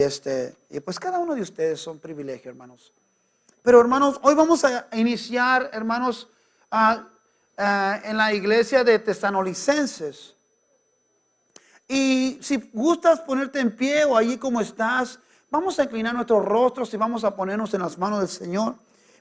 Y pues cada uno de ustedes son privilegio, hermanos. Pero hermanos, hoy vamos a iniciar, hermanos, en la iglesia de Tesalonicenses. Y si gustas ponerte en pie o allí como estás, vamos a inclinar nuestros rostros y vamos a ponernos en las manos del Señor.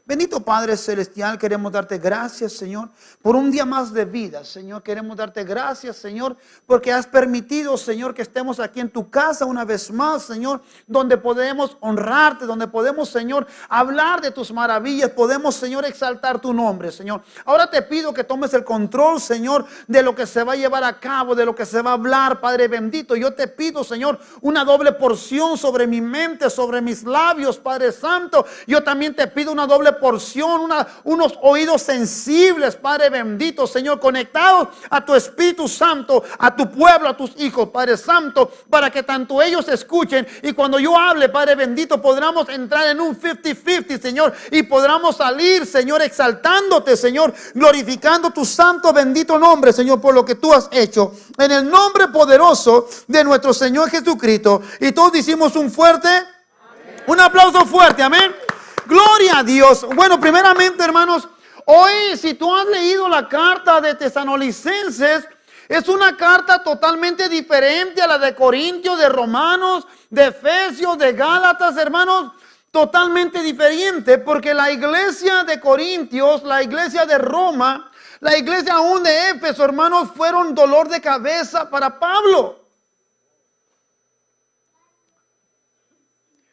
Bendito Padre Celestial, queremos darte gracias, Señor, por un día más de vida, Señor. Queremos darte gracias, Señor, porque has permitido, Señor, que estemos aquí en tu casa una vez más, Señor, donde podemos honrarte, donde podemos, Señor, hablar de tus maravillas, podemos, Señor, exaltar tu nombre, Señor. Ahora te pido que tomes el control, Señor, de lo que se va a llevar a cabo, de lo que se va a hablar, Padre bendito. Yo te pido, Señor, una doble porción sobre mi mente, sobre mis labios, Padre Santo. Yo también te pido una doble porción, unos oídos sensibles, Padre bendito, Señor, conectados a tu Espíritu Santo, a tu pueblo, a tus hijos, Padre Santo, para que tanto ellos escuchen y cuando yo hable, Padre bendito, podamos entrar en un 50-50, Señor, y podamos salir, Señor, exaltándote, Señor, glorificando tu santo bendito nombre, Señor, por lo que tú has hecho, en el nombre poderoso de nuestro Señor Jesucristo. Y todos decimos un fuerte, amén. Un aplauso fuerte, amén. Gloria a Dios. Bueno, primeramente, hermanos, hoy si tú has leído la carta de Tesalonicenses, es una carta totalmente diferente a la de Corintios, de Romanos, de Efesios, de Gálatas, hermanos. Totalmente diferente, porque la iglesia de Corintios, la iglesia de Roma, la iglesia aún de Éfeso, hermanos, fueron dolor de cabeza para Pablo.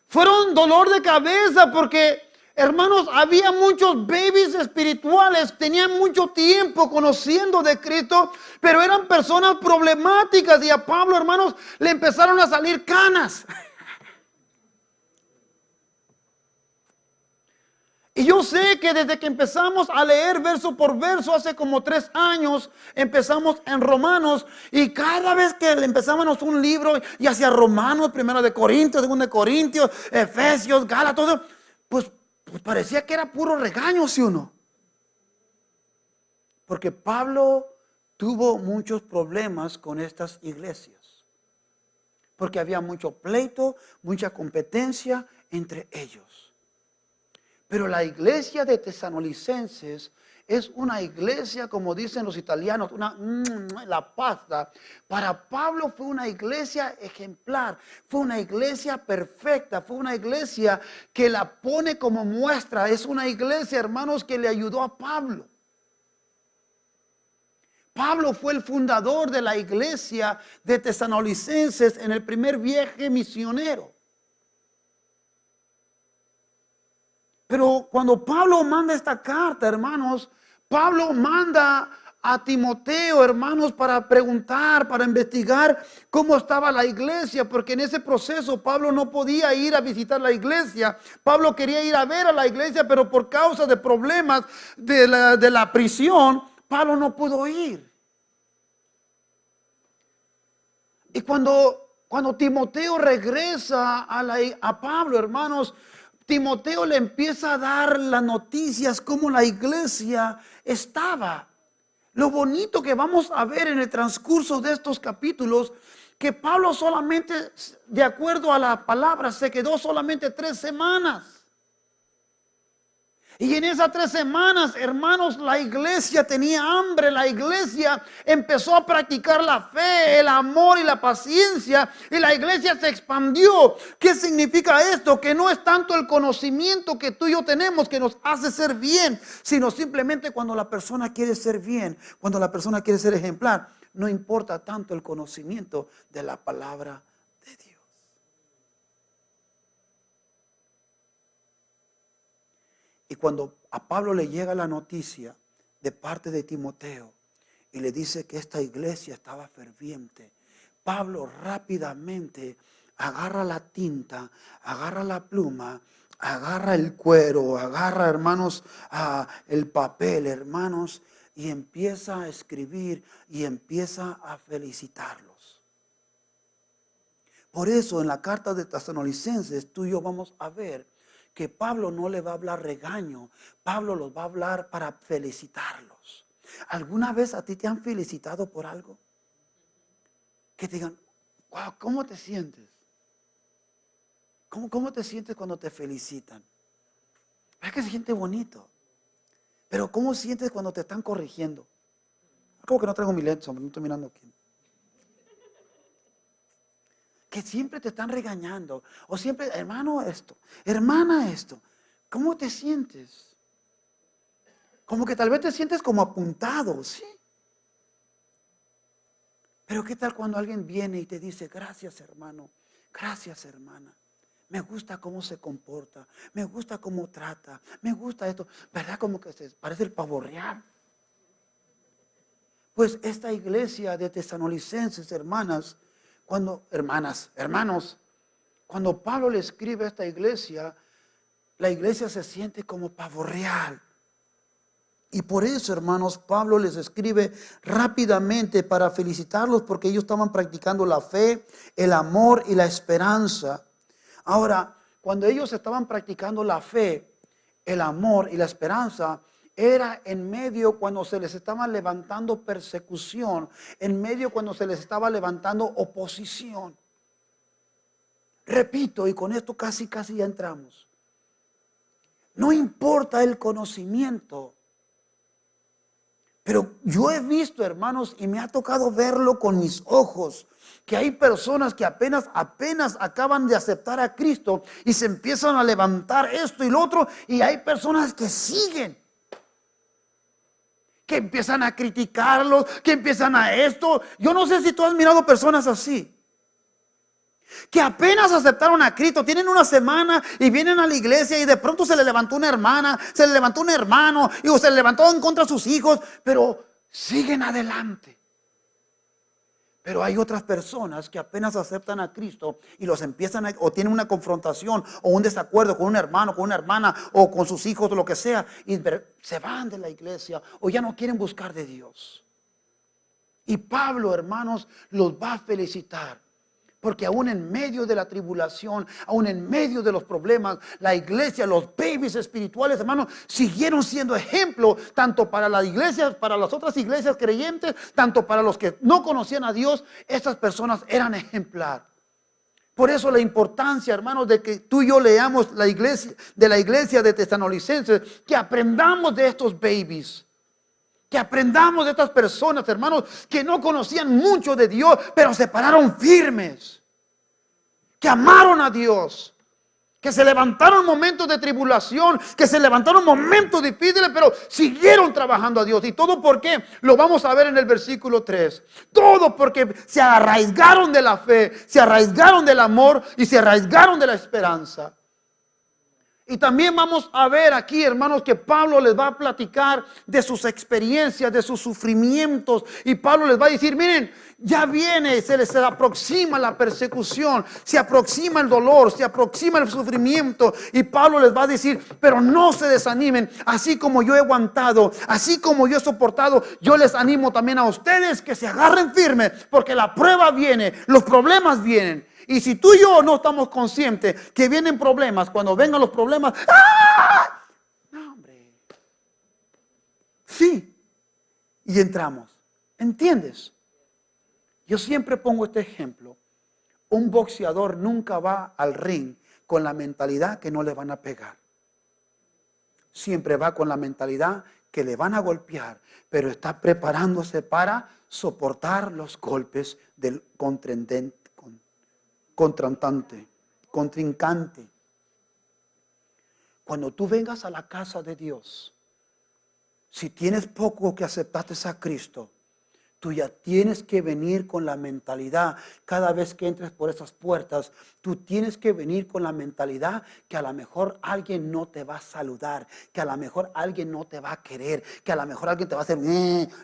Fueron dolor de cabeza porque, hermanos, había muchos babies espirituales, tenían mucho tiempo conociendo de Cristo, pero eran personas problemáticas y a Pablo, hermanos, le empezaron a salir canas. Y yo sé que desde que empezamos a leer verso por verso, hace como 3 años, empezamos en Romanos, y cada vez que empezábamos un libro, y hacia Romanos, primero de Corintios, segundo de Corintios, Efesios, Gálatas, pues parecía que era puro regaño, ¿sí o no? Porque Pablo tuvo muchos problemas con estas iglesias, porque había mucho pleito, mucha competencia entre ellos. Pero la iglesia de Tesalonicenses es una iglesia, como dicen los italianos, la pasta. Para Pablo fue una iglesia ejemplar, fue una iglesia perfecta, fue una iglesia que la pone como muestra. Es una iglesia, hermanos, que le ayudó a Pablo. Pablo fue el fundador de la iglesia de Tesalonicenses en el primer viaje misionero. Pero cuando Pablo manda esta carta, hermanos, Pablo manda a Timoteo, hermanos, para preguntar, para investigar cómo estaba la iglesia, porque en ese proceso Pablo no podía ir a visitar la iglesia. Pablo quería ir a ver a la iglesia, pero por causa de problemas de la prisión, Pablo no pudo ir. Y cuando Timoteo regresa a Pablo, hermanos, Timoteo le empieza a dar las noticias cómo la iglesia estaba. Lo bonito que vamos a ver en el transcurso de estos capítulos, que Pablo solamente, de acuerdo a la palabra, se quedó solamente 3 semanas. Y en esas 3 semanas, hermanos, la iglesia tenía hambre. La iglesia empezó a practicar la fe, el amor y la paciencia. Y la iglesia se expandió. ¿Qué significa esto? Que no es tanto el conocimiento que tú y yo tenemos que nos hace ser bien, sino simplemente cuando la persona quiere ser bien, cuando la persona quiere ser ejemplar, no importa tanto el conocimiento de la palabra de Dios. Y cuando a Pablo le llega la noticia de parte de Timoteo y le dice que esta iglesia estaba ferviente, Pablo rápidamente agarra la tinta, agarra la pluma, agarra el cuero, agarra, hermanos, el papel, hermanos, y empieza a escribir y empieza a felicitarlos. Por eso en la carta de Tesalonicenses tú y yo vamos a ver que Pablo no le va a hablar regaño, Pablo los va a hablar para felicitarlos. ¿Alguna vez a ti te han felicitado por algo? Que te digan, wow, ¿cómo te sientes? ¿Cómo te sientes cuando te felicitan? Es que se siente bonito. Pero ¿cómo sientes cuando te están corrigiendo? Como que no traigo mi lente, hombre, no estoy mirando aquí. Que siempre te están regañando. O siempre, hermano esto, hermana esto. ¿Cómo te sientes? Como que tal vez te sientes como apuntado, ¿sí? Pero ¿qué tal cuando alguien viene y te dice, gracias hermano, gracias hermana? Me gusta cómo se comporta, me gusta cómo trata, me gusta esto. ¿Verdad? Como que se parece el pavo real. Pues esta iglesia de tesalonicenses, hermanos, cuando Pablo le escribe a esta iglesia, la iglesia se siente como pavo real. Y por eso, hermanos, Pablo les escribe rápidamente para felicitarlos porque ellos estaban practicando la fe, el amor y la esperanza. Ahora, cuando ellos estaban practicando la fe, el amor y la esperanza, era en medio cuando se les estaba levantando persecución, en medio cuando se les estaba levantando oposición. Repito, y con esto casi ya entramos. No importa el conocimiento, pero yo he visto, hermanos, y me ha tocado verlo con mis ojos, que hay personas que apenas acaban de aceptar a Cristo y se empiezan a levantar esto y lo otro, y hay personas que siguen, que empiezan a criticarlos, que empiezan a esto. Yo no sé si tú has mirado personas así, que apenas aceptaron a Cristo, tienen una semana y vienen a la iglesia y de pronto se le levantó una hermana, se le levantó un hermano y se le levantó en contra de sus hijos, pero siguen adelante. Pero hay otras personas que apenas aceptan a Cristo y los empiezan o tienen una confrontación o un desacuerdo con un hermano, con una hermana o con sus hijos o lo que sea, y se van de la iglesia o ya no quieren buscar de Dios. Y Pablo, hermanos, los va a felicitar. Porque aún en medio de la tribulación, aún en medio de los problemas, la iglesia, los babies espirituales, hermanos, siguieron siendo ejemplo tanto para la iglesia, para las otras iglesias creyentes, tanto para los que no conocían a Dios. Estas personas eran ejemplar. Por eso la importancia, hermanos, de que tú y yo leamos la iglesia de Tesalonicenses, que aprendamos de estos babies. Que aprendamos de estas personas, hermanos, que no conocían mucho de Dios, pero se pararon firmes. Que amaron a Dios. Que se levantaron en momentos de tribulación, que se levantaron en momentos difíciles, pero siguieron trabajando a Dios. ¿Y todo por qué? Lo vamos a ver en el versículo 3. Todo porque se arraigaron de la fe, se arraigaron del amor y se arraigaron de la esperanza. Y también vamos a ver aquí, hermanos, que Pablo les va a platicar de sus experiencias, de sus sufrimientos. Y Pablo les va a decir, miren, ya viene, se les aproxima la persecución, se aproxima el dolor, se aproxima el sufrimiento. Y Pablo les va a decir, pero no se desanimen, así como yo he aguantado, así como yo he soportado, yo les animo también a ustedes que se agarren firmes, porque la prueba viene, los problemas vienen. Y si tú y yo no estamos conscientes que vienen problemas, cuando vengan los problemas, ¡ah! No, hombre. Sí. Y entramos. ¿Entiendes? Yo siempre pongo este ejemplo. Un boxeador nunca va al ring con la mentalidad que no le van a pegar. Siempre va con la mentalidad que le van a golpear, pero está preparándose para soportar los golpes del contrincante. Cuando tú vengas a la casa de Dios, si tienes poco que aceptaste a Cristo, tú ya tienes que venir con la mentalidad, cada vez que entres por esas puertas, tú tienes que venir con la mentalidad que a lo mejor alguien no te va a saludar, que a lo mejor alguien no te va a querer, que a lo mejor alguien te va a hacer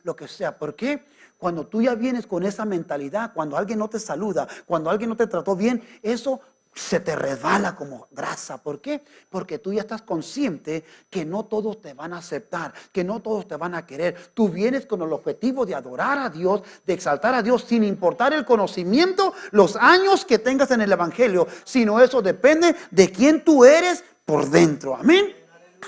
lo que sea. ¿Por qué? Cuando tú ya vienes con esa mentalidad, cuando alguien no te saluda, cuando alguien no te trató bien, eso se te resbala como grasa. ¿Por qué? Porque tú ya estás consciente que no todos te van a aceptar, que no todos te van a querer. Tú vienes con el objetivo de adorar a Dios, de exaltar a Dios, sin importar el conocimiento, los años que tengas en el evangelio, sino eso depende de quién tú eres por dentro. Amén.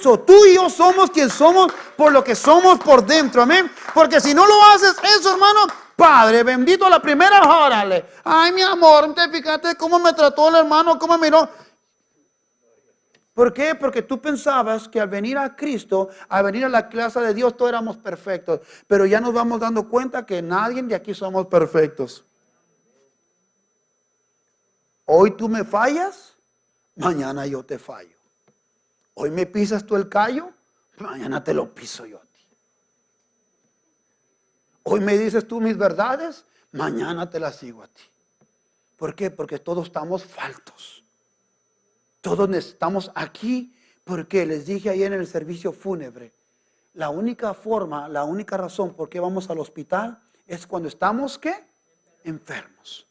Tú y yo somos quien somos por lo que somos por dentro. Amén. Porque si no lo haces eso, hermano, Padre bendito, a la primera, órale. Ay, mi amor, ¿te fijaste cómo me trató el hermano? ¿Cómo miró? ¿Por qué? Porque tú pensabas que al venir a Cristo, al venir a la clase de Dios, todos éramos perfectos. Pero ya nos vamos dando cuenta que nadie de aquí somos perfectos. Hoy tú me fallas, mañana yo te fallo. Hoy me pisas tú el callo, mañana te lo piso yo a ti. Hoy me dices tú mis verdades, mañana te las digo a ti. ¿Por qué? Porque todos estamos faltos. Todos estamos aquí porque les dije ayer en el servicio fúnebre, la única forma, la única razón por qué vamos al hospital es cuando estamos, ¿qué? Enfermos.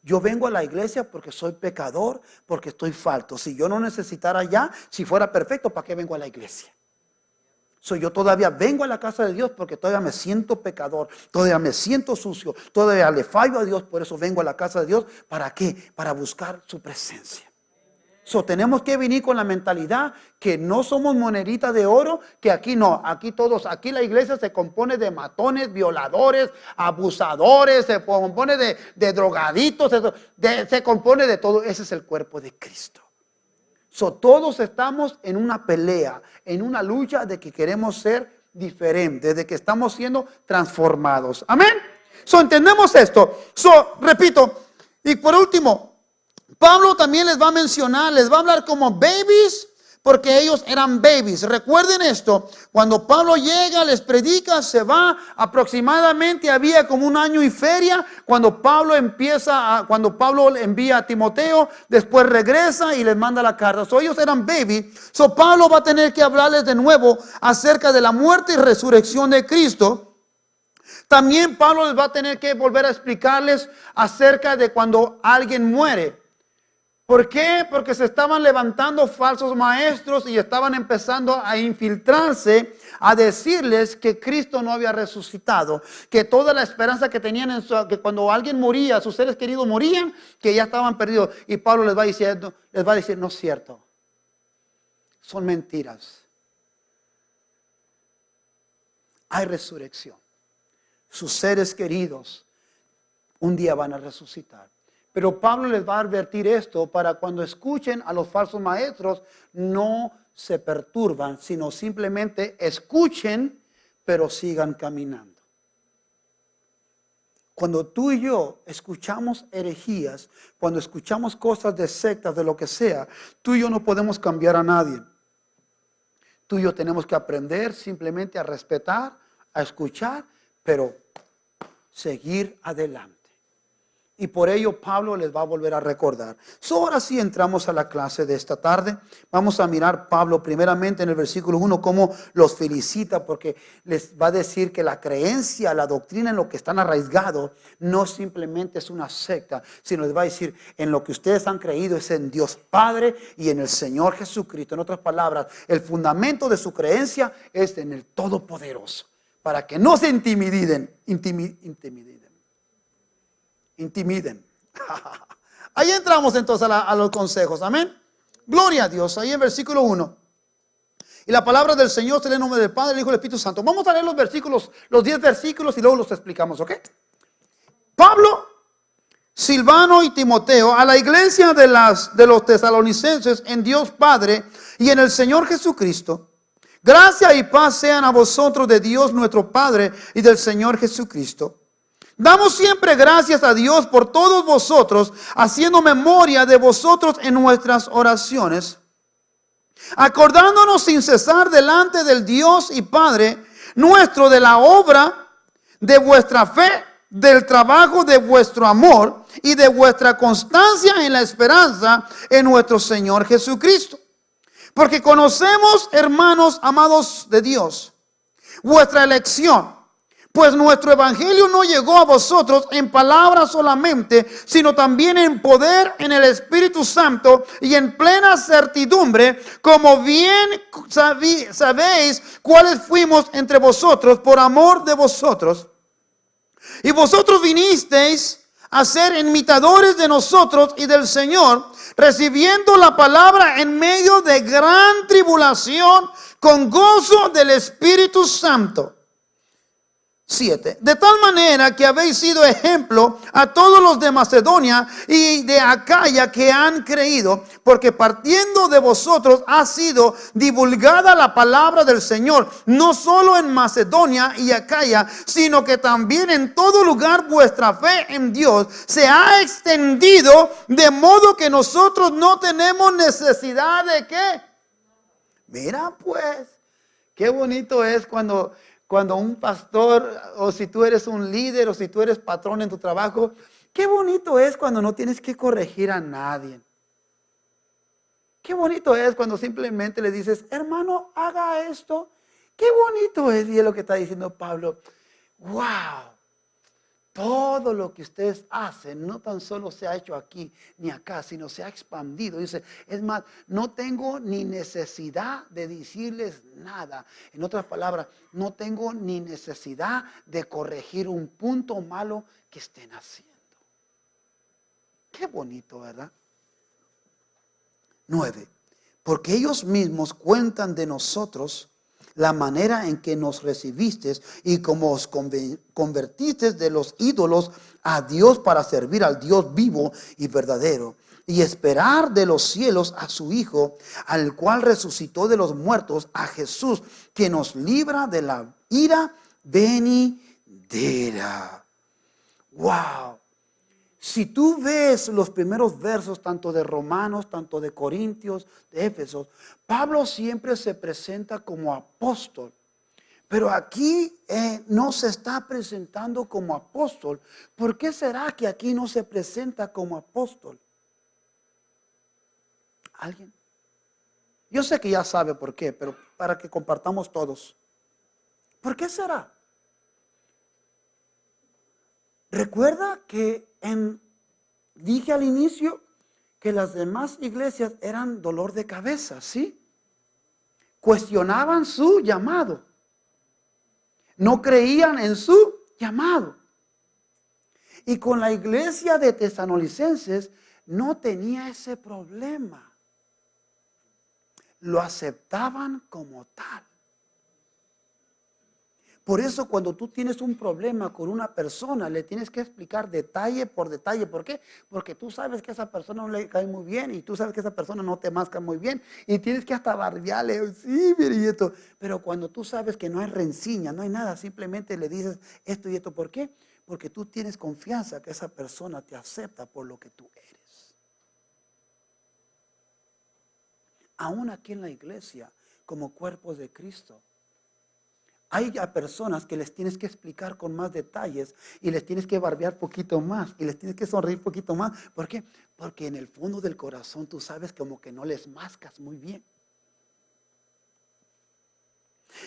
Yo vengo a la iglesia porque soy pecador, porque estoy falto. Si yo no necesitara ya, si fuera perfecto, ¿para qué vengo a la iglesia? Yo todavía vengo a la casa de Dios porque todavía me siento pecador, todavía me siento sucio, todavía le fallo a Dios, por eso vengo a la casa de Dios. ¿Para qué? Para buscar su presencia. Tenemos que venir con la mentalidad que no somos moneditas de oro, que aquí no, aquí aquí la iglesia se compone de matones, violadores, abusadores, se compone de drogaditos, se compone de todo. Ese es el cuerpo de Cristo. Todos estamos en una pelea, en una lucha de que queremos ser diferentes, de que estamos siendo transformados. Amén. Entendemos esto. Repito, y por último, Pablo también les va a mencionar, les va a hablar como babies, porque ellos eran babies. Recuerden esto, cuando Pablo llega, les predica, se va, aproximadamente había como un año y feria, cuando Pablo envía a Timoteo, después regresa y les manda la carta. Ellos eran babies. Pablo va a tener que hablarles de nuevo acerca de la muerte y resurrección de Cristo. También Pablo les va a tener que volver a explicarles acerca de cuando alguien muere. ¿Por qué? Porque se estaban levantando falsos maestros y estaban empezando a infiltrarse, a decirles que Cristo no había resucitado, que toda la esperanza que tenían, que cuando alguien moría, sus seres queridos morían, que ya estaban perdidos. Y Pablo les va a decir, no es cierto, son mentiras. Hay resurrección. Sus seres queridos un día van a resucitar. Pero Pablo les va a advertir esto para cuando escuchen a los falsos maestros, no se perturban, sino simplemente escuchen, pero sigan caminando. Cuando tú y yo escuchamos herejías, cuando escuchamos cosas de sectas, de lo que sea, tú y yo no podemos cambiar a nadie. Tú y yo tenemos que aprender simplemente a respetar, a escuchar, pero seguir adelante. Y por ello Pablo les va a volver a recordar. Ahora sí entramos a la clase de esta tarde. Vamos a mirar Pablo primeramente en el versículo 1 cómo los felicita, porque les va a decir que la creencia, la doctrina en lo que están arraigados no simplemente es una secta, sino les va a decir en lo que ustedes han creído es en Dios Padre y en el Señor Jesucristo. En otras palabras, el fundamento de su creencia es en el Todopoderoso, para que no se intimiden. Ahí entramos entonces a los consejos. Amén. Gloria a Dios. Ahí en versículo 1. Y la palabra del Señor se lee en nombre del Padre, del Hijo y del Espíritu Santo. Vamos a leer los versículos, los 10 versículos y luego los explicamos, ¿ok? Pablo, Silvano y Timoteo, a la iglesia de los tesalonicenses en Dios Padre y en el Señor Jesucristo. Gracia y paz sean a vosotros de Dios nuestro Padre y del Señor Jesucristo. Damos siempre gracias a Dios por todos vosotros, haciendo memoria de vosotros en nuestras oraciones, acordándonos sin cesar delante del Dios y Padre nuestro de la obra de vuestra fe, del trabajo de vuestro amor y de vuestra constancia en la esperanza en nuestro Señor Jesucristo. Porque conocemos, hermanos amados de Dios, vuestra elección. Pues nuestro evangelio no llegó a vosotros en palabras solamente, sino también en poder, en el Espíritu Santo y en plena certidumbre, como bien sabéis cuáles fuimos entre vosotros por amor de vosotros. Y vosotros vinisteis a ser imitadores de nosotros y del Señor, recibiendo la palabra en medio de gran tribulación con gozo del Espíritu Santo, 7. De tal manera que habéis sido ejemplo a todos los de Macedonia y de Acaya que han creído, porque partiendo de vosotros ha sido divulgada la palabra del Señor, no solo en Macedonia y Acaya, sino que también en todo lugar vuestra fe en Dios se ha extendido, de modo que nosotros no tenemos necesidad de ¿qué? Mira pues, qué bonito es cuando un pastor, o si tú eres un líder, o si tú eres patrón en tu trabajo, qué bonito es cuando no tienes que corregir a nadie. Qué bonito es cuando simplemente le dices, hermano, haga esto. Qué bonito es, y es lo que está diciendo Pablo. Wow, todo lo que ustedes hacen no tan solo se ha hecho aquí ni acá, sino se ha expandido. Dice, es más, no tengo ni necesidad de decirles nada. En otras palabras, no tengo ni necesidad de corregir un punto malo que estén haciendo. Qué bonito, ¿verdad? 9. Porque ellos mismos cuentan de nosotros la manera en que nos recibisteis y cómo os convertisteis de los ídolos a Dios para servir al Dios vivo y verdadero, y esperar de los cielos a su Hijo, al cual resucitó de los muertos, a Jesús, que nos libra de la ira venidera. Wow. Si tú ves los primeros versos tanto de Romanos, tanto de Corintios, de Éfesos, Pablo siempre se presenta como apóstol. Pero aquí no se está presentando como apóstol. ¿Por qué será que aquí no se presenta como apóstol? ¿Alguien? Yo sé que ya sabe por qué, pero para que compartamos todos. ¿Por qué será? Recuerda que dije al inicio que las demás iglesias eran dolor de cabeza, ¿sí? Cuestionaban su llamado. No creían en su llamado. Y con la iglesia de Tesalonicenses no tenía ese problema. Lo aceptaban como tal. Por eso cuando tú tienes un problema con una persona, le tienes que explicar detalle por detalle. ¿Por qué? Porque tú sabes que a esa persona no le cae muy bien y tú sabes que esa persona no te masca muy bien y tienes que hasta bardearle, sí, mire y esto. Pero cuando tú sabes que no hay rencilla, no hay nada, simplemente le dices esto y esto. ¿Por qué? Porque tú tienes confianza que esa persona te acepta por lo que tú eres. Aún aquí en la iglesia, como cuerpos de Cristo, hay a personas que les tienes que explicar con más detalles y les tienes que barbear poquito más y les tienes que sonreír poquito más. ¿Por qué? Porque en el fondo del corazón tú sabes como que no les mascas muy bien.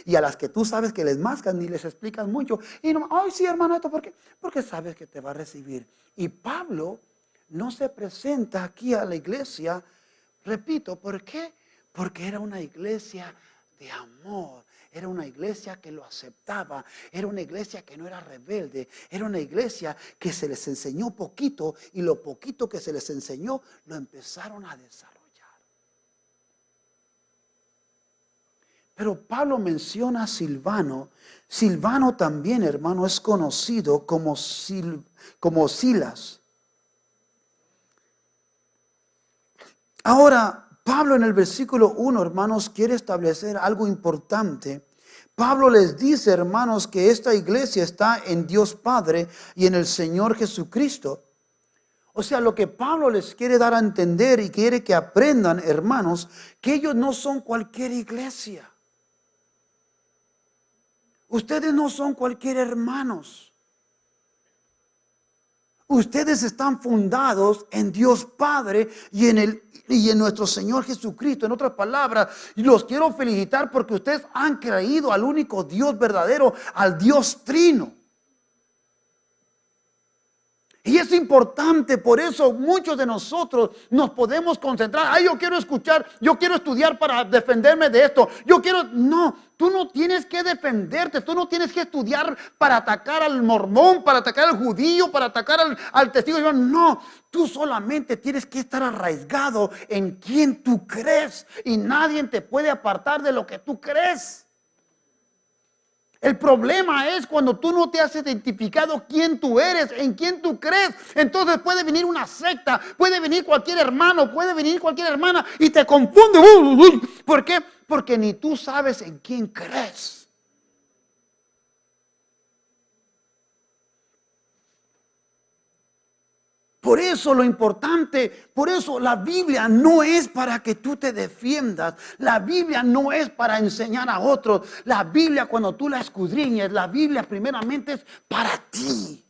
Y a las que tú sabes que les mascas ni les explicas mucho. Y no, ay sí hermano, ¿esto por qué? Porque sabes que te va a recibir. Y Pablo no se presenta aquí a la iglesia, repito, ¿por qué? Porque era una iglesia de amor. Era una iglesia que lo aceptaba. Era una iglesia que no era rebelde. Era una iglesia que se les enseñó poquito y lo poquito que se les enseñó lo empezaron a desarrollar. Pero Pablo menciona a Silvano. Silvano también, hermano, es conocido como Silas. Ahora, Pablo en el versículo 1, hermanos, quiere establecer algo importante. Pablo les dice, hermanos, que esta iglesia está en Dios Padre y en el Señor Jesucristo. O sea, lo que Pablo les quiere dar a entender y quiere que aprendan, hermanos, que ellos no son cualquier iglesia. Ustedes no son cualquier hermanos. Ustedes están fundados en Dios Padre y en nuestro Señor Jesucristo. En otras palabras, los quiero felicitar porque ustedes han creído al único Dios verdadero, al Dios Trino. Y es importante, por eso muchos de nosotros nos podemos concentrar. Ay, yo quiero escuchar, yo quiero estudiar para defenderme de esto. No, tú no tienes que defenderte, tú no tienes que estudiar para atacar al mormón, para atacar al judío, para atacar al testigo de Jehová. No, tú solamente tienes que estar arraigado en quien tú crees y nadie te puede apartar de lo que tú crees. El problema es cuando tú no te has identificado quién tú eres, en quién tú crees. Entonces puede venir una secta, puede venir cualquier hermano, puede venir cualquier hermana y te confunde. ¿Por qué? Porque ni tú sabes en quién crees. Por eso lo importante, por eso la Biblia no es para que tú te defiendas. La Biblia no es para enseñar a otros. La Biblia, cuando tú la escudriñes, la Biblia primeramente es para ti.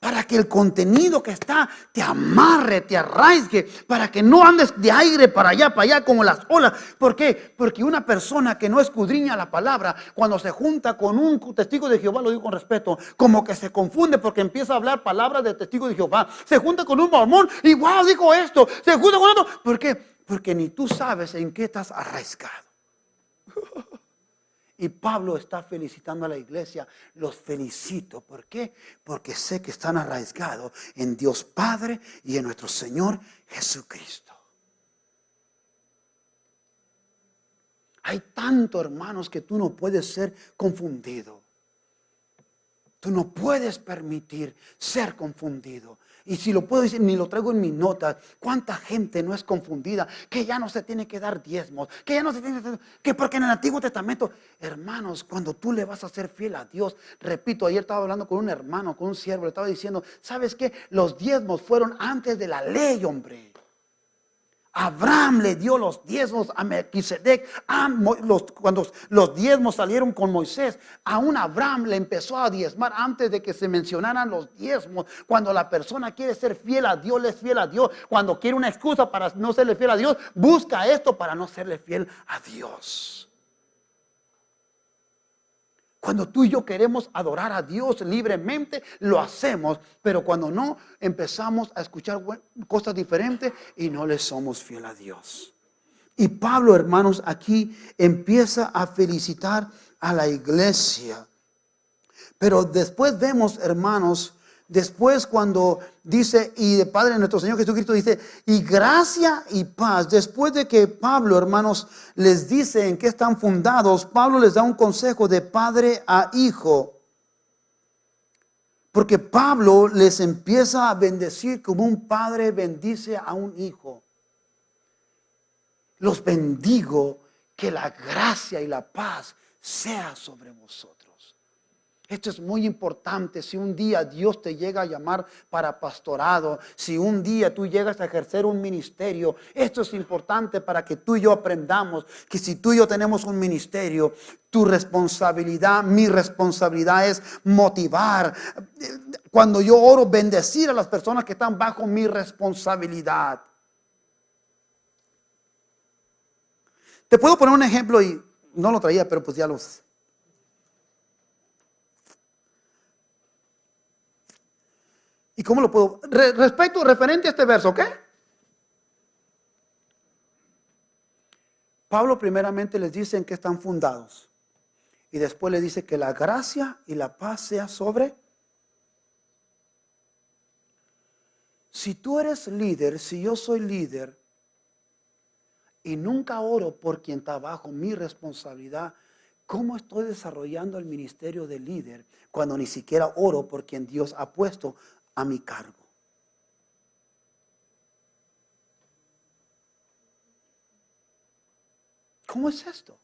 Para que el contenido que está te amarre, te arraigue, para que no andes de aire para allá como las olas. ¿Por qué? Porque una persona que no escudriña la palabra, cuando se junta con un testigo de Jehová, lo digo con respeto, como que se confunde porque empieza a hablar palabras de testigo de Jehová. Se junta con un mormón y wow, dijo esto. Se junta con otro. ¿Por qué? Porque ni tú sabes en qué estás arraigado. Y Pablo está felicitando a la iglesia. Los felicito. ¿Por qué? Porque sé que están arraigados en Dios Padre y en nuestro Señor Jesucristo. Hay tanto, hermanos, que tú no puedes ser confundido. Tú no puedes permitir ser confundido. Y si lo puedo decir, ni lo traigo en mis notas. ¿Cuánta gente no es confundida? Que ya no se tiene que dar diezmos. Que ya no se tiene que porque en el Antiguo Testamento, hermanos, cuando tú le vas a ser fiel a Dios. Repito, ayer estaba hablando con un hermano, con un siervo. Le estaba diciendo, ¿sabes qué? Los diezmos fueron antes de la ley, hombre. Abraham le dio los diezmos a Melquisedec. Cuando los diezmos salieron con Moisés, aún Abraham le empezó a diezmar antes de que se mencionaran los diezmos. Cuando la persona quiere ser fiel a Dios, le es fiel a Dios. Cuando quiere una excusa para no serle fiel a Dios, busca esto para no serle fiel a Dios. Cuando tú y yo queremos adorar a Dios libremente, lo hacemos. Pero cuando no, empezamos a escuchar cosas diferentes y no le somos fiel a Dios. Y Pablo, hermanos, aquí empieza a felicitar a la iglesia. Pero después vemos, hermanos, después cuando dice, y de Padre nuestro Señor Jesucristo dice, y gracia y paz. Después de que Pablo, hermanos, les dice en qué están fundados, Pablo les da un consejo de padre a hijo. Porque Pablo les empieza a bendecir como un padre bendice a un hijo. Los bendigo, que la gracia y la paz sea sobre vosotros. Esto es muy importante. Si un día Dios te llega a llamar para pastorado, si un día tú llegas a ejercer un ministerio, esto es importante para que tú y yo aprendamos que si tú y yo tenemos un ministerio, tu responsabilidad, mi responsabilidad es motivar. Cuando yo oro, bendecir a las personas que están bajo mi responsabilidad. Te puedo poner un ejemplo y no lo traía, pero pues ya los... ¿Y cómo lo puedo? Referente a este verso, ¿ok? Pablo primeramente les dice en qué están fundados. Y después les dice que la gracia y la paz sea sobre. Si tú eres líder, si yo soy líder, y nunca oro por quien está bajo mi responsabilidad, ¿cómo estoy desarrollando el ministerio de líder cuando ni siquiera oro por quien Dios ha puesto a mi cargo? ¿Cómo es esto?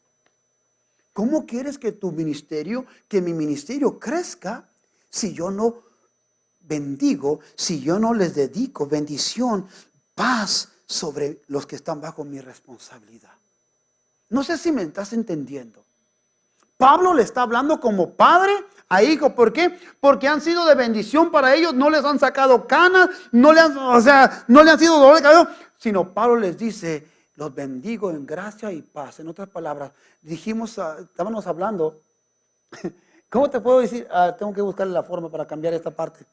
¿Cómo quieres que tu ministerio, que mi ministerio crezca si yo no bendigo, si yo no les dedico bendición, paz sobre los que están bajo mi responsabilidad? No sé si me estás entendiendo. Pablo le está hablando como padre a hijo. ¿Por qué? Porque han sido de bendición para ellos. No les han sacado canas, no le han sido dolor de cabello. Sino Pablo les dice, los bendigo en gracia y paz. En otras palabras, estábamos hablando. ¿Cómo te puedo decir? Tengo que buscarle la forma para cambiar esta parte.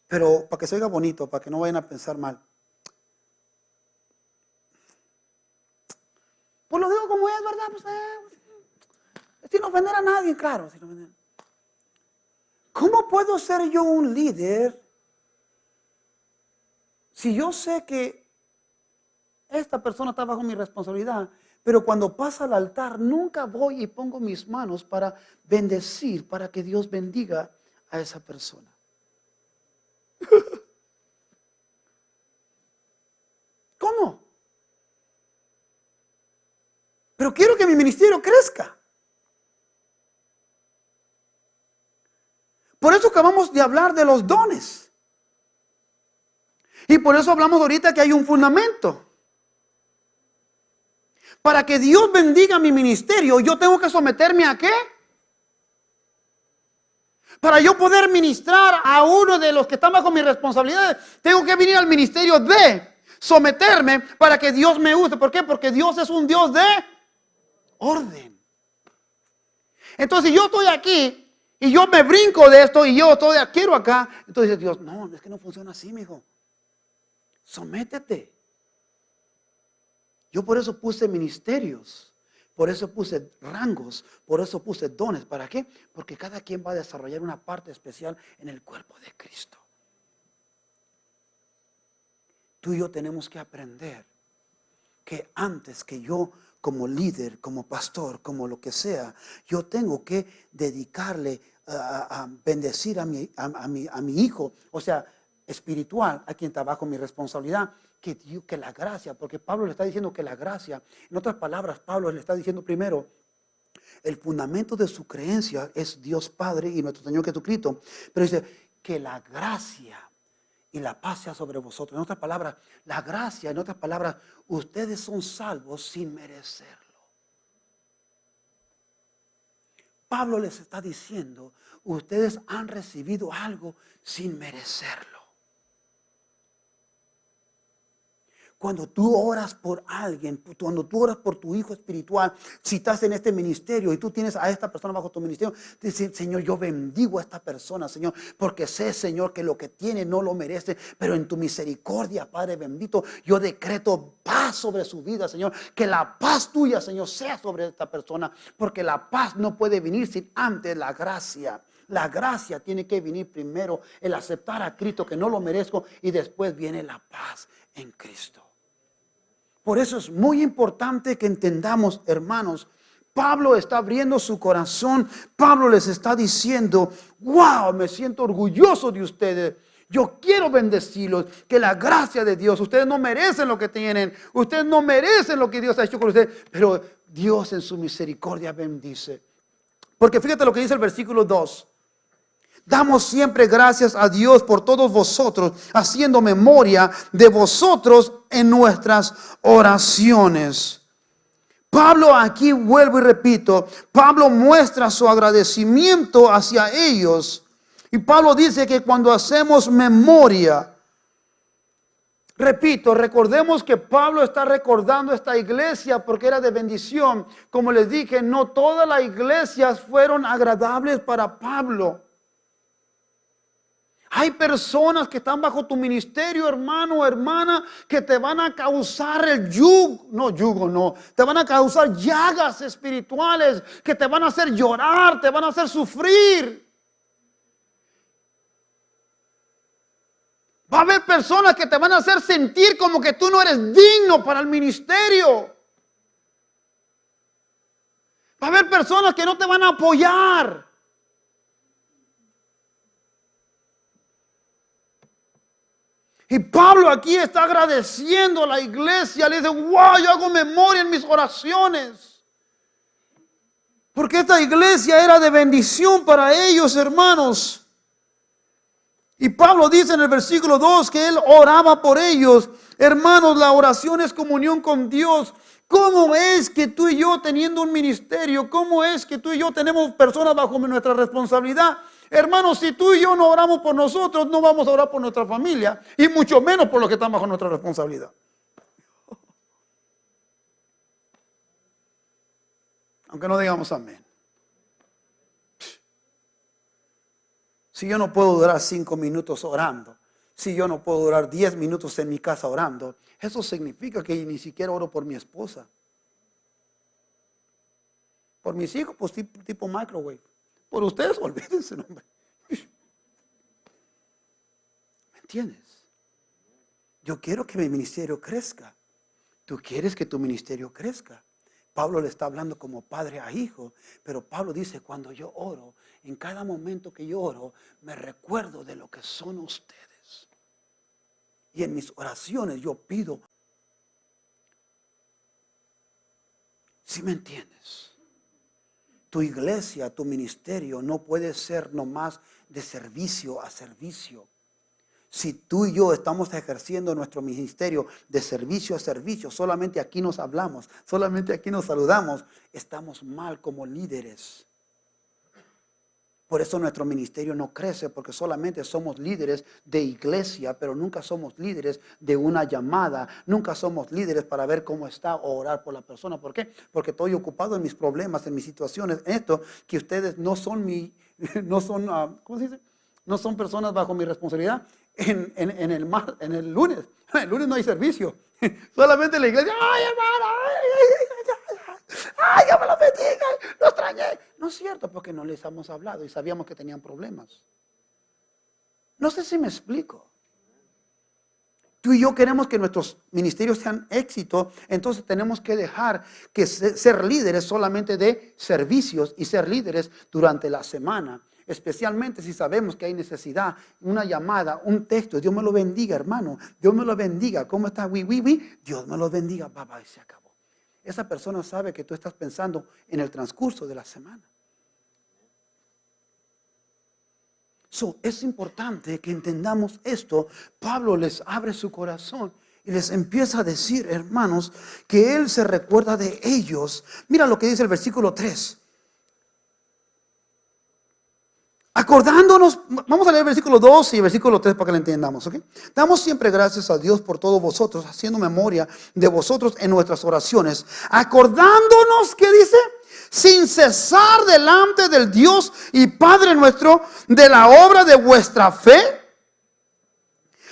Pero para que se oiga bonito, para que no vayan a pensar mal. Pues lo digo como es, ¿verdad? Pues, sin ofender a nadie, claro. ¿Cómo puedo ser yo un líder si yo sé que esta persona está bajo mi responsabilidad, Pero cuando pasa al altar, nunca voy y pongo mis manos para bendecir, para que Dios bendiga a esa persona. ¿Cómo? Pero quiero que mi ministerio crezca. Por eso acabamos de hablar de los dones. Y por eso hablamos ahorita que hay un fundamento. Para que Dios bendiga mi ministerio, yo tengo que someterme ¿a qué? Para yo poder ministrar a uno de los que están bajo mi responsabilidad, tengo que venir al ministerio de someterme para que Dios me use. ¿Por qué? Porque Dios es un Dios de orden. Entonces, si yo estoy aquí y yo me brinco de esto y yo quiero acá, entonces dice Dios, no, es que no funciona así, mijo. Sométete. Yo por eso puse ministerios, por eso puse rangos, por eso puse dones. ¿Para qué? Porque cada quien va a desarrollar una parte especial en el cuerpo de Cristo. Tú y yo tenemos que aprender que antes que yo como líder, como pastor, como lo que sea, yo tengo que dedicarle a bendecir a mi hijo, o sea, espiritual, a quien está bajo mi responsabilidad. Que la gracia, porque Pablo le está diciendo que la gracia, en otras palabras, Pablo le está diciendo primero, el fundamento de su creencia es Dios Padre y nuestro Señor Jesucristo, pero dice que la gracia y la paz sea sobre vosotros. En otras palabras, la gracia, en otras palabras, ustedes son salvos sin merecerlo. Pablo les está diciendo, ustedes han recibido algo sin merecerlo. Cuando tú oras por alguien, cuando tú oras por tu hijo espiritual, si estás en este ministerio y tú tienes a esta persona bajo tu ministerio, dices, Señor, yo bendigo a esta persona, Señor, porque sé, Señor, que lo que tiene no lo merece, pero en tu misericordia, Padre bendito, yo decreto paz sobre su vida, Señor, que la paz tuya, Señor, sea sobre esta persona, porque la paz no puede venir sin antes la gracia. La gracia tiene que venir primero, el aceptar a Cristo que no lo merezco, y después viene la paz en Cristo. Por eso es muy importante que entendamos, hermanos, Pablo está abriendo su corazón. Pablo les está diciendo, wow, me siento orgulloso de ustedes. Yo quiero bendecirlos, que la gracia de Dios, ustedes no merecen lo que tienen, ustedes no merecen lo que Dios ha hecho con ustedes, pero Dios en su misericordia bendice. Porque fíjate lo que dice el versículo 2. Damos siempre gracias a Dios por todos vosotros, haciendo memoria de vosotros en nuestras oraciones. Pablo aquí, vuelvo y repito, Pablo muestra su agradecimiento hacia ellos. Y Pablo dice que cuando hacemos memoria, repito, recordemos que Pablo está recordando esta iglesia porque era de bendición. Como les dije, no todas las iglesias fueron agradables para Pablo. Hay personas que están bajo tu ministerio, hermano o hermana, que te van a causar te van a causar llagas espirituales, que te van a hacer llorar, te van a hacer sufrir. Va a haber personas que te van a hacer sentir como que tú no eres digno para el ministerio. Va a haber personas que no te van a apoyar. Y Pablo aquí está agradeciendo a la iglesia. Le dice, wow, yo hago memoria en mis oraciones. Porque esta iglesia era de bendición para ellos, hermanos. Y Pablo dice en el versículo 2 que él oraba por ellos. Hermanos, la oración es comunión con Dios. ¿Cómo es que tú y yo teniendo un ministerio, cómo es que tú y yo tenemos personas bajo nuestra responsabilidad? Hermanos, si tú y yo no oramos por nosotros, no vamos a orar por nuestra familia y mucho menos por los que están bajo nuestra responsabilidad. Aunque no digamos amén. Si yo no puedo durar 5 minutos orando, si yo no puedo durar 10 minutos en mi casa orando, eso significa que ni siquiera oro por mi esposa. Por mis hijos, pues tipo microwave. Por ustedes, olvídense, hombre. ¿Me entiendes? Yo quiero que mi ministerio crezca. Tú quieres que tu ministerio crezca. Pablo le está hablando como padre a hijo, pero Pablo dice, cuando yo oro, en cada momento que yo oro, me recuerdo de lo que son ustedes. Y en mis oraciones yo pido, ¿sí me entiendes? Tu iglesia, tu ministerio no puede ser nomás de servicio a servicio. Si tú y yo estamos ejerciendo nuestro ministerio de servicio a servicio, solamente aquí nos hablamos, solamente aquí nos saludamos, estamos mal como líderes. Por eso nuestro ministerio no crece, porque solamente somos líderes de iglesia, pero nunca somos líderes de una llamada, nunca somos líderes para ver cómo está o orar por la persona. ¿Por qué? Porque estoy ocupado en mis problemas, en mis situaciones, en esto, que ustedes no son ¿cómo se dice? No son personas bajo mi responsabilidad. En el lunes. El lunes no hay servicio. Solamente la iglesia. ¡Ay, hermano! ¡Ay, ya me lo bendiga! ¡Lo extrañé! No es cierto, porque no les hemos hablado y sabíamos que tenían problemas. No sé si me explico. Tú y yo queremos que nuestros ministerios sean éxito, entonces tenemos que dejar que ser líderes solamente de servicios y ser líderes durante la semana. Especialmente si sabemos que hay necesidad, una llamada, un texto. Dios me lo bendiga, hermano. Dios me lo bendiga. ¿Cómo está? Dios me lo bendiga. Papá, y se acabó. Esa persona sabe que tú estás pensando en el transcurso de la semana. Es importante que entendamos esto. Pablo les abre su corazón y les empieza a decir, hermanos, que él se recuerda de ellos. Mira lo que dice el versículo 3. Acordándonos, vamos a leer el versículo 2 y el versículo 3 para que lo entendamos, ¿ok? Damos siempre gracias a Dios por todos vosotros, haciendo memoria de vosotros en nuestras oraciones. Acordándonos, ¿qué dice? Sin cesar delante del Dios y Padre nuestro, de la obra de vuestra fe,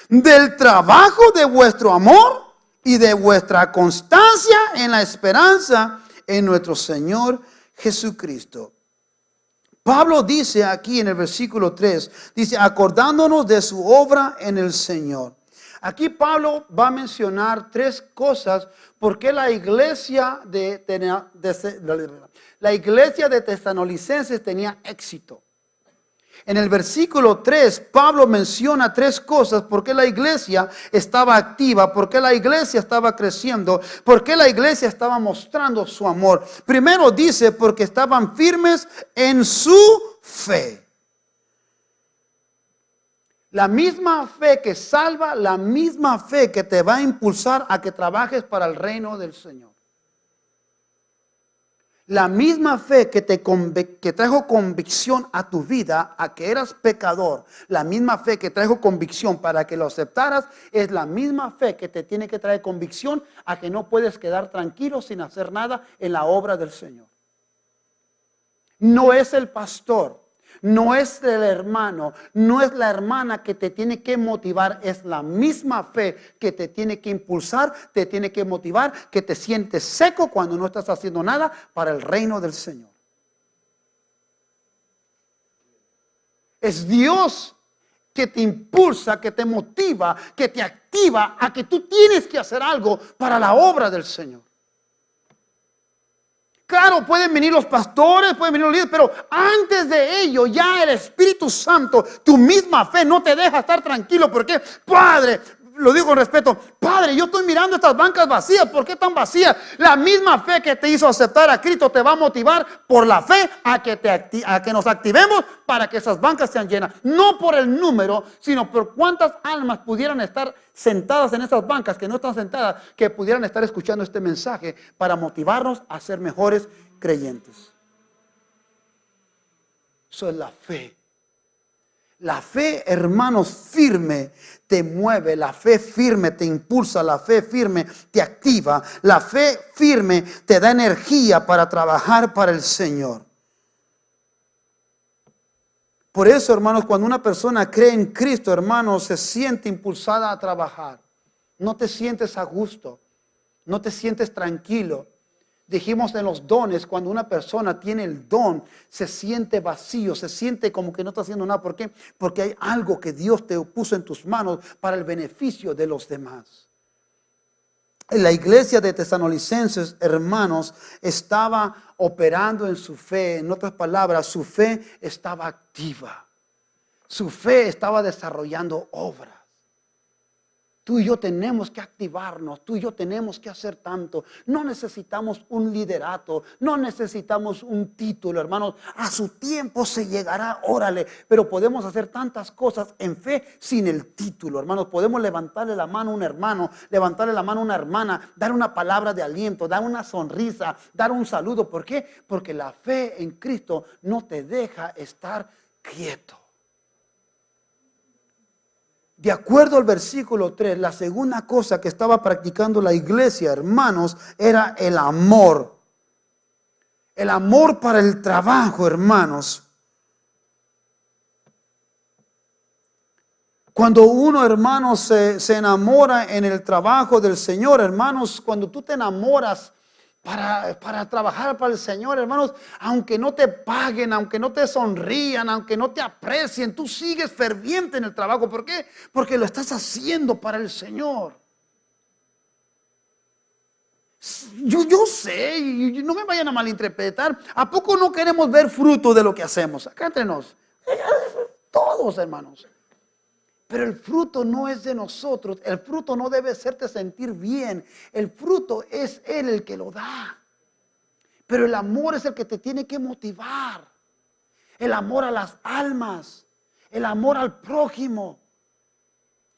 del trabajo de vuestro amor y de vuestra constancia en la esperanza en nuestro Señor Jesucristo. Pablo dice aquí en el versículo 3, dice, acordándonos de su obra en el Señor. Aquí Pablo va a mencionar tres cosas porque la iglesia de Tesalonicenses tenía éxito. En el versículo 3, Pablo menciona tres cosas: por qué la iglesia estaba activa, por qué la iglesia estaba creciendo, por qué la iglesia estaba mostrando su amor. Primero dice, porque estaban firmes en su fe. La misma fe que salva, la misma fe que te va a impulsar a que trabajes para el reino del Señor. La misma fe que trajo convicción a tu vida, a que eras pecador, la misma fe que trajo convicción para que lo aceptaras, es la misma fe que te tiene que traer convicción a que no puedes quedar tranquilo sin hacer nada en la obra del Señor. No es el pastor, no es el hermano, no es la hermana que te tiene que motivar, es la misma fe que te tiene que impulsar, te tiene que motivar, que te sientes seco cuando no estás haciendo nada para el reino del Señor. Es Dios que te impulsa, que te motiva, que te activa a que tú tienes que hacer algo para la obra del Señor. Claro, pueden venir los pastores, pueden venir los líderes, pero antes de ello ya el Espíritu Santo, tu misma fe no te deja estar tranquilo. Porque, Padre, lo digo con respeto, Padre, yo estoy mirando estas bancas vacías. ¿Por qué tan vacías? La misma fe que te hizo aceptar a Cristo te va a motivar por la fe a que nos activemos para que esas bancas sean llenas. No por el número, sino por cuántas almas pudieran estar sentadas en esas bancas, que no están sentadas, que pudieran estar escuchando este mensaje para motivarnos a ser mejores creyentes. Eso es la fe. La fe, hermanos, firme te mueve, la fe firme te impulsa, la fe firme te activa, la fe firme te da energía para trabajar para el Señor. Por eso, hermanos, cuando una persona cree en Cristo, hermanos, se siente impulsada a trabajar. No te sientes a gusto, no te sientes tranquilo. Dijimos en los dones, cuando una persona tiene el don, se siente vacío, se siente como que no está haciendo nada. ¿Por qué? Porque hay algo que Dios te puso en tus manos para el beneficio de los demás. la iglesia de Tesalonicenses, hermanos, estaba operando en su fe. En otras palabras, su fe estaba activa. Su fe estaba desarrollando obras. Tú y yo tenemos que activarnos, tú y yo tenemos que hacer tanto. No necesitamos un liderato, no necesitamos un título, hermanos. A su tiempo se llegará, órale. Pero podemos hacer tantas cosas en fe sin el título, hermanos. Podemos levantarle la mano a un hermano, levantarle la mano a una hermana, dar una palabra de aliento, dar una sonrisa, dar un saludo. ¿Por qué? Porque la fe en Cristo no te deja estar quieto. De acuerdo al versículo 3, la segunda cosa que estaba practicando la iglesia, hermanos, era el amor. El amor para el trabajo, hermanos. Cuando uno, hermanos, se enamora en el trabajo del Señor, hermanos, cuando tú te enamoras para trabajar para el Señor, hermanos, aunque no te paguen, aunque no te sonrían, aunque no te aprecien, tú sigues ferviente en el trabajo. ¿Por qué? Porque lo estás haciendo para el Señor. Yo sé, y no me vayan a malinterpretar. ¿A poco no queremos ver fruto de lo que hacemos? Acá entre nos. Todos, hermanos. Pero el fruto no es de nosotros. El fruto no debe hacerte sentir bien. El fruto es Él el que lo da. Pero el amor es el que te tiene que motivar. El amor a las almas. El amor al prójimo.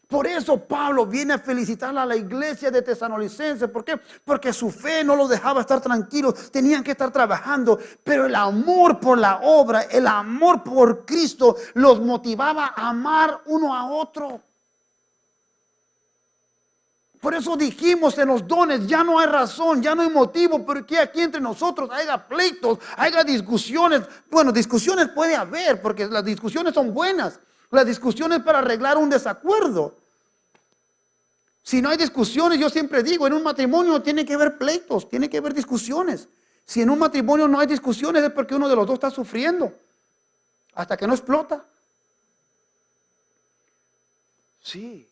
Por eso Pablo viene a felicitar a la iglesia de Tesalonicenses. ¿Por qué? Porque su fe no los dejaba estar tranquilos. Tenían que estar trabajando. Pero el amor por la obra, el amor por Cristo los motivaba a amar uno a otro. Por eso dijimos en los dones, ya no hay razón, ya no hay motivo porque aquí entre nosotros haya pleitos, haya discusiones. Bueno, discusiones puede haber porque las discusiones son buenas. Las discusiones para arreglar un desacuerdo. Si no hay discusiones, yo siempre digo, en un matrimonio tiene que haber pleitos, tiene que haber discusiones. Si en un matrimonio no hay discusiones es porque uno de los dos está sufriendo. Hasta que no explota. Sí.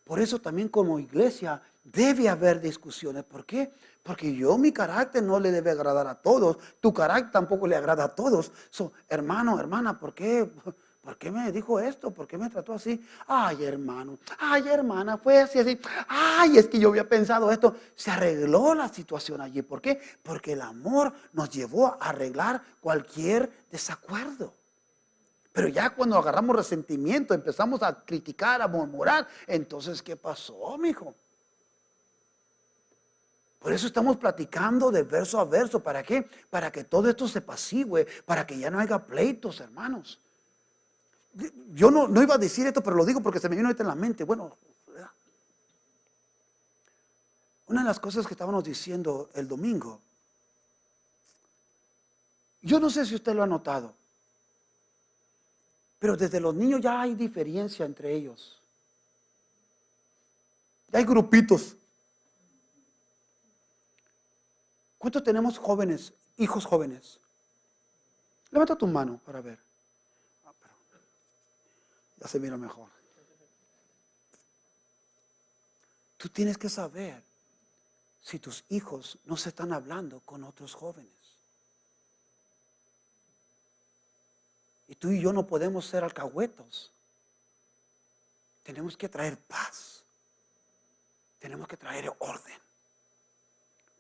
Por eso también como iglesia debe haber discusiones. ¿Por qué? Porque mi carácter no le debe agradar a todos. Tu carácter tampoco le agrada a todos. Hermano, hermana, ¿por qué? ¿Por qué me dijo esto? ¿Por qué me trató así? Ay, hermano. Ay, hermana, fue así, así. Ay, es que yo había pensado esto. Se arregló la situación allí. ¿Por qué? Porque el amor nos llevó a arreglar cualquier desacuerdo. Pero ya cuando agarramos resentimiento, empezamos a criticar, a murmurar, entonces, ¿qué pasó, mijo? Por eso estamos platicando de verso a verso. ¿Para qué? Para que todo esto se apacigüe, para que ya no haya pleitos, hermanos. Yo no iba a decir esto, pero lo digo porque se me vino ahorita en la mente. Bueno, una de las cosas que estábamos diciendo el domingo, yo no sé si usted lo ha notado, pero desde los niños ya hay diferencia entre ellos. Ya hay grupitos. ¿Cuántos tenemos jóvenes, hijos jóvenes? Levanta tu mano para ver. Ya se mira mejor. Tú tienes que saber si tus hijos no se están hablando con otros jóvenes. Y tú y yo no podemos ser alcahuetos. Tenemos que traer paz. Tenemos que traer orden.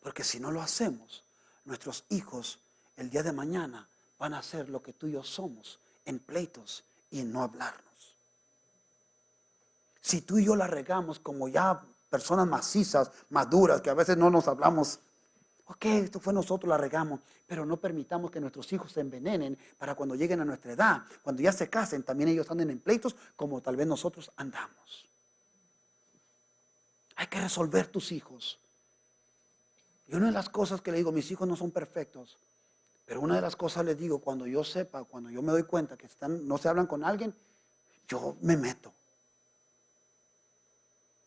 Porque si no lo hacemos, nuestros hijos el día de mañana van a hacer lo que tú y yo somos, en pleitos y en no hablarnos. Si tú y yo la regamos como ya personas macizas, maduras, que a veces no nos hablamos, ok, esto fue nosotros, la regamos, pero no permitamos que nuestros hijos se envenenen para cuando lleguen a nuestra edad, cuando ya se casen, también ellos anden en pleitos como tal vez nosotros andamos. Hay que resolver tus hijos. Y una de las cosas que le digo, mis hijos no son perfectos, pero una de las cosas les digo, cuando yo sepa, cuando yo me doy cuenta que no se hablan con alguien, yo me meto.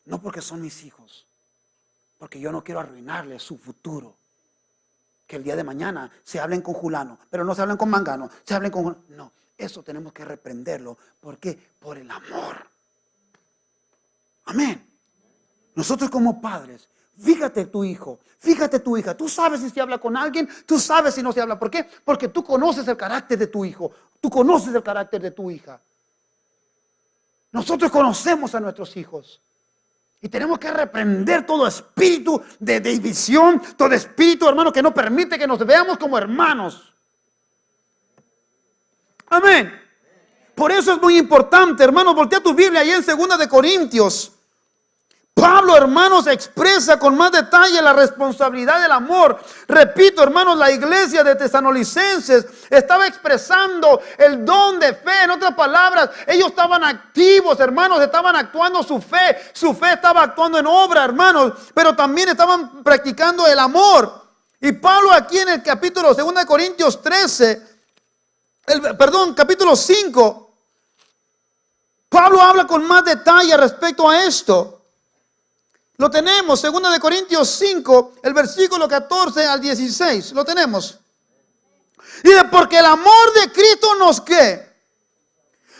No porque son mis hijos, porque yo no quiero arruinarles su futuro. Que el día de mañana se hablen con Julano, pero no se hablen con Mangano, se hablen con... No, eso tenemos que reprenderlo. ¿Por qué? Por el amor. Amén. Nosotros como padres Fíjate tu hijo, fíjate tu hija. Tú sabes si se habla con alguien, tú sabes si no se habla. ¿Por qué? Porque tú conoces el carácter de tu hijo, tú conoces el carácter de tu hija. Nosotros conocemos a nuestros hijos. Y tenemos que reprender todo espíritu de división, todo espíritu, hermano, que no permite que nos veamos como hermanos. Amén. Por eso es muy importante, hermano, voltea tu Biblia ahí en 2 de Corintios. Pablo, hermanos, expresa con más detalle la responsabilidad del amor. Repito, hermanos, la iglesia de Tesalonicenses estaba expresando el don de fe. En otras palabras, ellos estaban activos, hermanos, estaban actuando su fe. Su fe estaba actuando en obra, hermanos, pero también estaban practicando el amor. Y Pablo aquí en el capítulo 2 de Corintios 13, capítulo 5, Pablo habla con más detalle respecto a esto. Lo tenemos, 2 de Corintios 5, el versículo 14 al 16, lo tenemos. Dice, porque el amor de Cristo nos, ¿qué?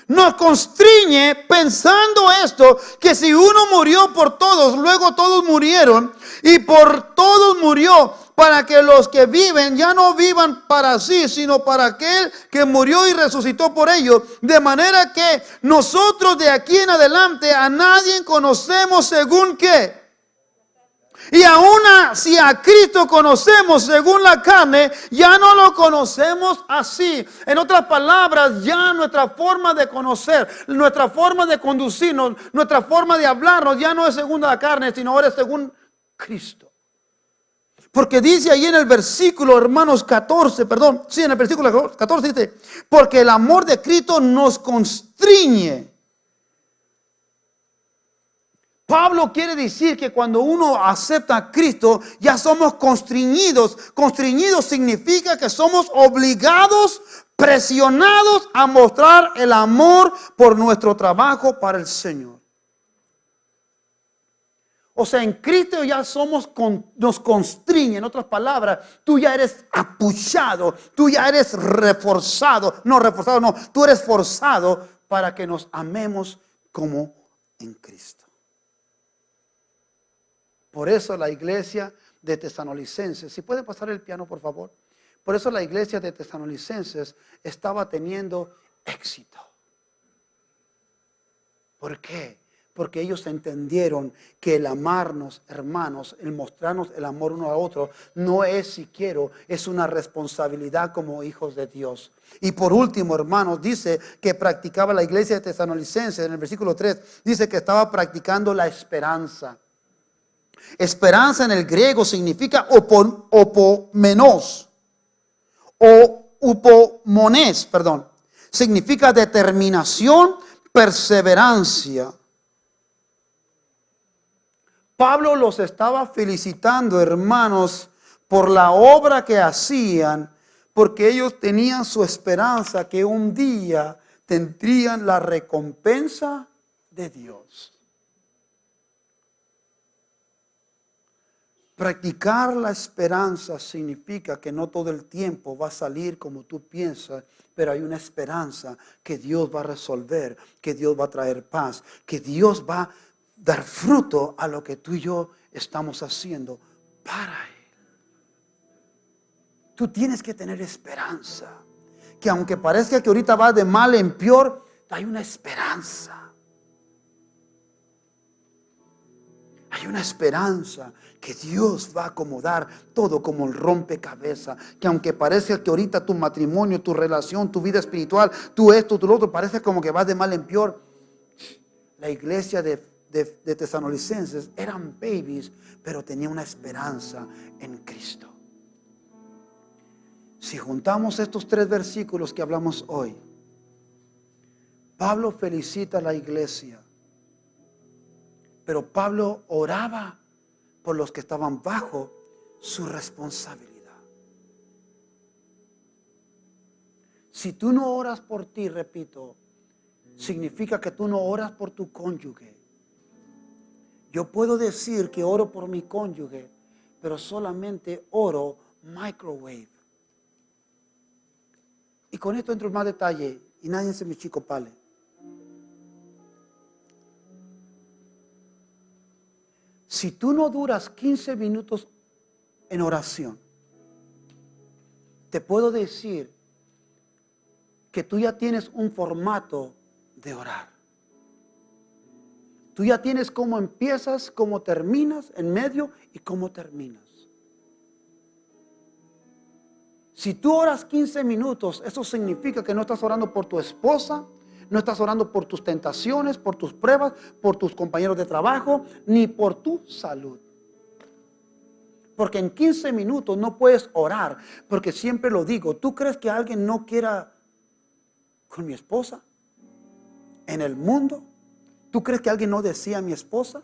Nos constriñe pensando esto, que si uno murió por todos, luego todos murieron, y por todos murió, para que los que viven ya no vivan para sí, sino para aquel que murió y resucitó por ellos. De manera que nosotros de aquí en adelante a nadie conocemos según qué. Y aún si a Cristo conocemos según la carne, ya no lo conocemos así. En otras palabras, ya nuestra forma de conocer, nuestra forma de conducirnos, nuestra forma de hablarnos, ya no es según la carne, sino ahora es según Cristo. Porque dice ahí en el versículo, hermanos, 14, en el versículo 14 dice, porque el amor de Cristo nos constriñe. Pablo quiere decir que cuando uno acepta a Cristo, ya somos constriñidos. Constriñidos significa que somos obligados, presionados a mostrar el amor por nuestro trabajo para el Señor. O sea, en Cristo ya nos constriñe. En otras palabras, tú ya eres apuchado, tú ya eres tú eres forzado para que nos amemos como en Cristo. Por eso la iglesia de Tesalonicenses, si puede pasar el piano por favor. Por eso la iglesia de Tesalonicenses estaba teniendo éxito. ¿Por qué? Porque ellos entendieron que el amarnos, hermanos, el mostrarnos el amor uno a otro, no es si quiero, es una responsabilidad como hijos de Dios. Y por último, hermanos, dice que practicaba la iglesia de Tesalonicenses, en el versículo 3, dice que estaba practicando la esperanza. Esperanza en el griego significa opomenos o upomones, significa determinación, perseverancia. Pablo los estaba felicitando, hermanos, por la obra que hacían, porque ellos tenían su esperanza que un día tendrían la recompensa de Dios. Practicar la esperanza significa que no todo el tiempo va a salir como tú piensas, pero hay una esperanza que Dios va a resolver, que Dios va a traer paz, que Dios va a dar fruto a lo que tú y yo estamos haciendo para Él. Tú tienes que tener esperanza, que aunque parezca que ahorita va de mal en peor, hay una esperanza. Hay una esperanza que Dios va a acomodar todo como el rompecabezas. Que aunque parezca que ahorita tu matrimonio, tu relación, tu vida espiritual, tú esto, tú lo otro, parece como que va de mal en peor. La iglesia de Tesalonicenses eran babies, pero tenía una esperanza en Cristo. Si juntamos estos 3 versículos que hablamos hoy, Pablo felicita a la iglesia. Pero Pablo oraba por los que estaban bajo su responsabilidad. Si tú no oras por ti, repito, significa que tú no oras por tu cónyuge. Yo puedo decir que oro por mi cónyuge, pero solamente oro microwave. Y con esto entro en más detalle y nadie se me chicopale. Si tú no duras 15 minutos en oración, te puedo decir que tú ya tienes un formato de orar. Tú ya tienes cómo empiezas, cómo terminas, en medio y cómo terminas. Si tú oras 15 minutos, eso significa que no estás orando por tu esposa, no estás orando por tus tentaciones, por tus pruebas, por tus compañeros de trabajo, ni por tu salud. Porque en 15 minutos no puedes orar, porque siempre lo digo, ¿tú crees que alguien no quiera con mi esposa? ¿En el mundo? ¿Tú crees que alguien no desea a mi esposa?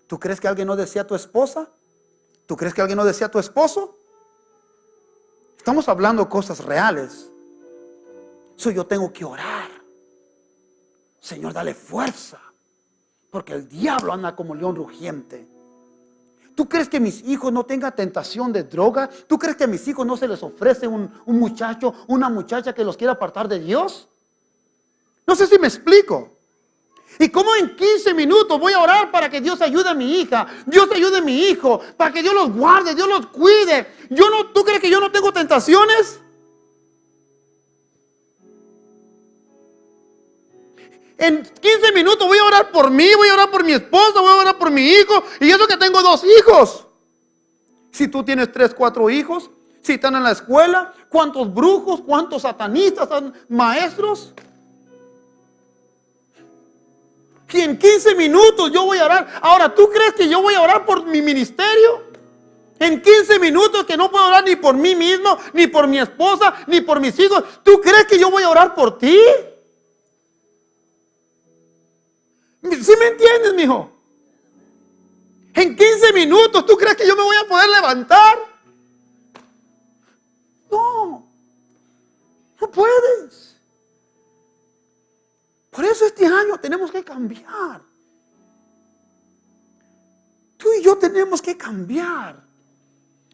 ¿Tú crees que alguien no desea a tu esposa? ¿Tú crees que alguien no desea a tu esposo? Estamos hablando cosas reales. Yo tengo que orar. Señor, dale fuerza, porque el diablo anda como león rugiente. ¿Tú crees que mis hijos no tengan tentación de droga? ¿Tú crees que a mis hijos no se les ofrece un muchacho, una muchacha que los quiera apartar de Dios? No sé si me explico. ¿Y cómo en 15 minutos voy a orar para que Dios ayude a mi hija, Dios ayude a mi hijo, para que Dios los guarde, Dios los cuide? ¿Tú crees que yo no tengo tentaciones? En 15 minutos voy a orar por mí, voy a orar por mi esposa, voy a orar por mi hijo. Y eso que tengo 2 hijos. Si tú tienes 3, 4 hijos, si están en la escuela, ¿cuántos brujos, cuántos satanistas, maestros? Y en 15 minutos yo voy a orar. Ahora, ¿tú crees que yo voy a orar por mi ministerio? En 15 minutos que no puedo orar ni por mí mismo, ni por mi esposa, ni por mis hijos. ¿Tú crees que yo voy a orar por ti? ¿Sí me entiendes, mijo? En 15 minutos, ¿tú crees que yo me voy a poder levantar? No, no puedes. Por eso este año tenemos que cambiar. Tú y yo tenemos que cambiar.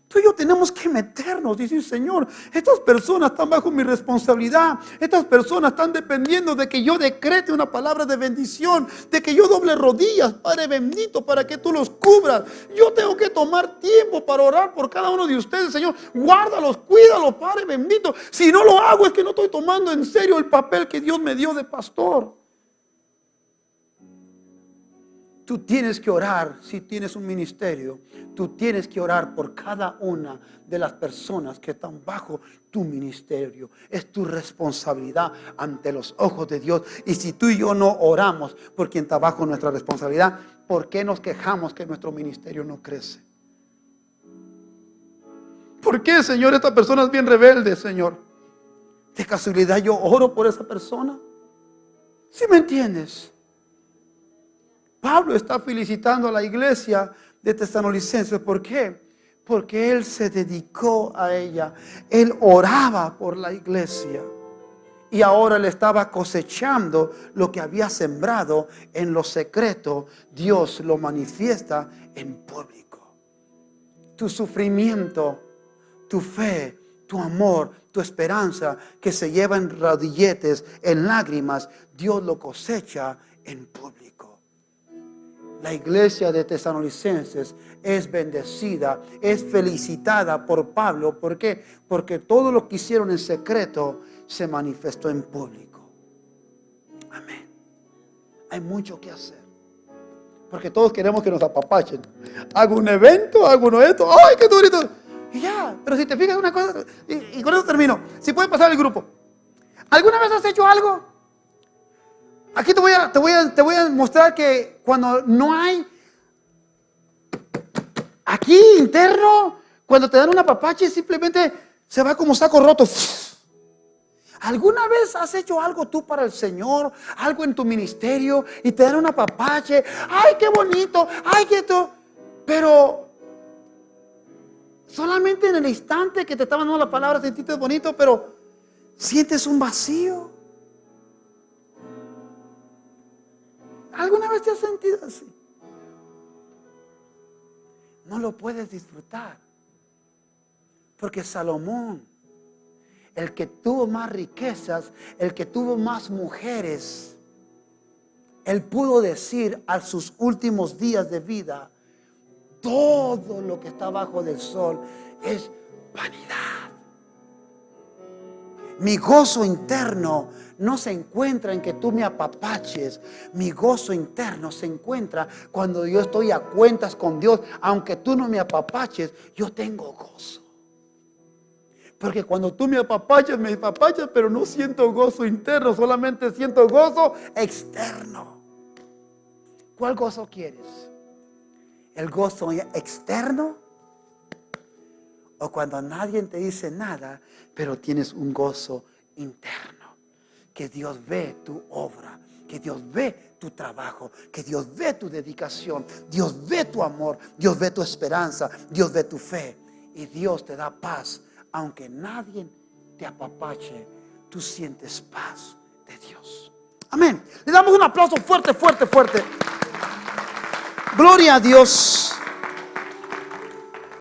Tú y yo tenemos que meternos y decir, Señor, estas personas están bajo mi responsabilidad. Estas personas están dependiendo de que yo decrete una palabra de bendición, de que yo doble rodillas, Padre bendito, para que tú los cubras. Yo tengo que tomar tiempo para orar por cada uno de ustedes, Señor. Guárdalos, cuídalos, Padre bendito. Si no lo hago es que no estoy tomando en serio el papel que Dios me dio de pastor. Tú tienes que orar, si tienes un ministerio, tú tienes que orar por cada una de las personas que están bajo tu ministerio. Es tu responsabilidad ante los ojos de Dios. Y si tú y yo no oramos por quien está bajo nuestra responsabilidad, ¿por qué nos quejamos que nuestro ministerio no crece? ¿Por qué, Señor, esta persona es bien rebelde, Señor? ¿De casualidad yo oro por esa persona? ¿Sí me entiendes? Pablo está felicitando a la iglesia de Tesalonicenses. ¿Por qué? Porque él se dedicó a ella. Él oraba por la iglesia. Y ahora le estaba cosechando lo que había sembrado en lo secreto. Dios lo manifiesta en público. Tu sufrimiento, tu fe, tu amor, tu esperanza que se lleva en rodilletes, en lágrimas, Dios lo cosecha en público. La iglesia de Tesalonicenses es bendecida, es felicitada por Pablo. ¿Por qué? Porque todo lo que hicieron en secreto se manifestó en público. Amén. Hay mucho que hacer. Porque todos queremos que nos apapachen. Hago un evento, hago uno de esto. ¡Ay, qué bonito! Y ya, pero si te fijas una cosa, y con eso termino. Si puede pasar el grupo. ¿Alguna vez has hecho algo? Aquí te voy a mostrar que cuando no hay, aquí interno, cuando te dan una apapache, simplemente se va como saco roto. ¿Alguna vez has hecho algo tú para el Señor? Algo en tu ministerio y te dan una apapache. ¡Ay, qué bonito! ¡Ay, qué todo! Pero solamente en el instante que te estaban dando la palabra sentiste bonito, pero sientes un vacío. ¿Alguna vez te has sentido así? No lo puedes disfrutar. Porque Salomón, el que tuvo más riquezas, el que tuvo más mujeres, Él pudo decir a sus últimos días de vida: todo lo que está bajo del sol es vanidad. Mi gozo interno no se encuentra en que tú me apapaches. Mi gozo interno se encuentra cuando yo estoy a cuentas con Dios. Aunque tú no me apapaches, yo tengo gozo. Porque cuando tú me apapachas, pero no siento gozo interno, solamente siento gozo externo. ¿Cuál gozo quieres? ¿El gozo externo? ¿O cuando nadie te dice nada, pero tienes un gozo interno? Que Dios ve tu obra, que Dios ve tu trabajo, que Dios ve tu dedicación, Dios ve tu amor, Dios ve tu esperanza, Dios ve tu fe. Y Dios te da paz. Aunque nadie te apapache, tú sientes paz de Dios. Amén. Le damos un aplauso fuerte, fuerte, fuerte. Gloria a Dios.